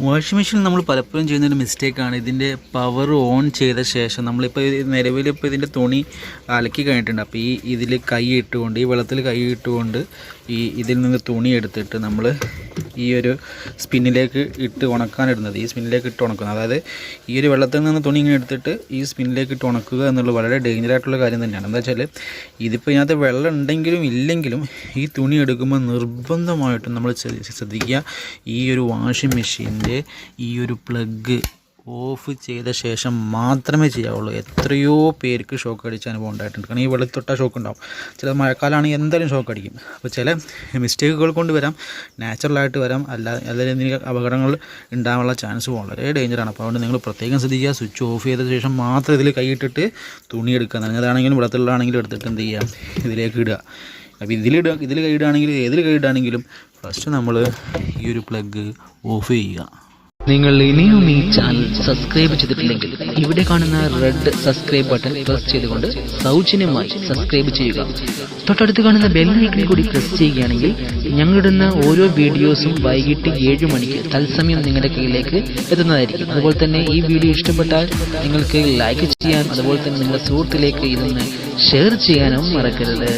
Washing machine നമ്മൾ പലപ്പോഴും ചെയ്യുന്നൊരു മിസ്റ്റേക്കാണ്. ഇതിൻ്റെ പവർ ഓൺ ചെയ്ത ശേഷം നമ്മളിപ്പോൾ നിലവിലിപ്പോൾ ഇതിൻ്റെ തുണി അലക്കി കഴിഞ്ഞിട്ടുണ്ട്. അപ്പോൾ ഇതിൽ കൈ ഇട്ടുകൊണ്ട്, ഈ വെള്ളത്തിൽ കൈ ഇട്ടുകൊണ്ട് ഇതിൽ നിന്ന് തുണി എടുത്തിട്ട് നമ്മൾ ഈ ഒരു സ്പിന്നിലേക്ക് ഇട്ട് ഉണക്കാനിടുന്നത്, ഈ സ്പിന്നിലേക്ക് ഇട്ട് ഉണക്കുന്നത്. അതായത് ഈ ഒരു വെള്ളത്തിൽ നിന്ന് തുണി ഇങ്ങനെ എടുത്തിട്ട് ഈ സ്പിന്നിലേക്ക് ഇട്ട് ഉണക്കുക എന്നുള്ളത് വളരെ ഡേഞ്ചറായിട്ടുള്ള കാര്യം തന്നെയാണ്. എന്താ വെച്ചാൽ ഇതിപ്പോൾ ഇതിനകത്ത് വെള്ളം ഉണ്ടെങ്കിലും ഇല്ലെങ്കിലും ഈ തുണി എടുക്കുമ്പോൾ നിർബന്ധമായിട്ടും നമ്മൾ ശ്രദ്ധിക്കുക, ഈ ഒരു വാഷിംഗ് മെഷീൻ്റെ ഈ ഒരു പ്ലഗ് ഓഫ് ചെയ്ത ശേഷം മാത്രമേ ചെയ്യാവുള്ളൂ. എത്രയോ പേർക്ക് ഷോക്ക് അടിച്ച അനുഭവം ഉണ്ടായിട്ടുണ്ട്. കാരണം ഈ വെള്ളത്തൊട്ട ഷോക്ക് ഉണ്ടാവും. ചില മഴക്കാലമാണെങ്കിൽ എന്തായാലും ഷോക്ക് അടിക്കും. അപ്പോൾ ചില മിസ്റ്റേക്കുകൾ കൊണ്ട് വരാം, നാച്ചുറലായിട്ട് വരാം, അല്ലെങ്കിൽ അപകടങ്ങൾ ഉണ്ടാകാനുള്ള ചാൻസ് വളരെ ഡേഞ്ചറാണ്. അപ്പോൾ അതുകൊണ്ട് നിങ്ങൾ പ്രത്യേകം ശ്രദ്ധിക്കുക. സ്വിച്ച് ഓഫ് ചെയ്ത ശേഷം മാത്രം ഇതിൽ കൈയിട്ടിട്ട് തുണി എടുക്കുക. നനഞ്ഞതാണെങ്കിലും വെള്ളത്തിലാണെങ്കിലും എടുത്തിട്ട് എന്ത് ചെയ്യുക, ഇതിലേക്ക് ഇടുക. അപ്പോൾ ഇതിൽ കൈയിടുകയാണെങ്കിൽ ഏതിൽ കൈയിടുകയാണെങ്കിലും ഫസ്റ്റ് നമ്മൾ ഈ ഒരു പ്ലഗ് ഓഫ് ചെയ്യുക. നിങ്ങൾ ഇനിയും ഈ ചാനൽ സബ്സ്ക്രൈബ് ചെയ്തിട്ടില്ലെങ്കിൽ ഇവിടെ കാണുന്ന റെഡ് സബ്സ്ക്രൈബ് ബട്ടൺ പ്രസ് ചെയ്തുകൊണ്ട് സൗജന്യമായി സബ്സ്ക്രൈബ് ചെയ്യുക. തൊട്ടടുത്ത് കാണുന്ന ബെൽ ഐക്കൺ കൂടി പ്രസ് ചെയ്യുകയാണെങ്കിൽ ഞങ്ങളിടുന്ന ഓരോ വീഡിയോസും വൈകിട്ട് 7 മണിക്ക് തത്സമയം നിങ്ങളുടെ കയ്യിലേക്ക് എത്തുന്നതായിരിക്കും. അതുപോലെ തന്നെ ഈ വീഡിയോ ഇഷ്ടപ്പെട്ടാൽ നിങ്ങൾക്ക് ലൈക്ക് ചെയ്യാൻ, അതുപോലെ തന്നെ നിങ്ങളുടെ സുഹൃത്തിലേക്ക് ഇതൊന്ന് ഷെയർ ചെയ്യാനും മറക്കരുത്.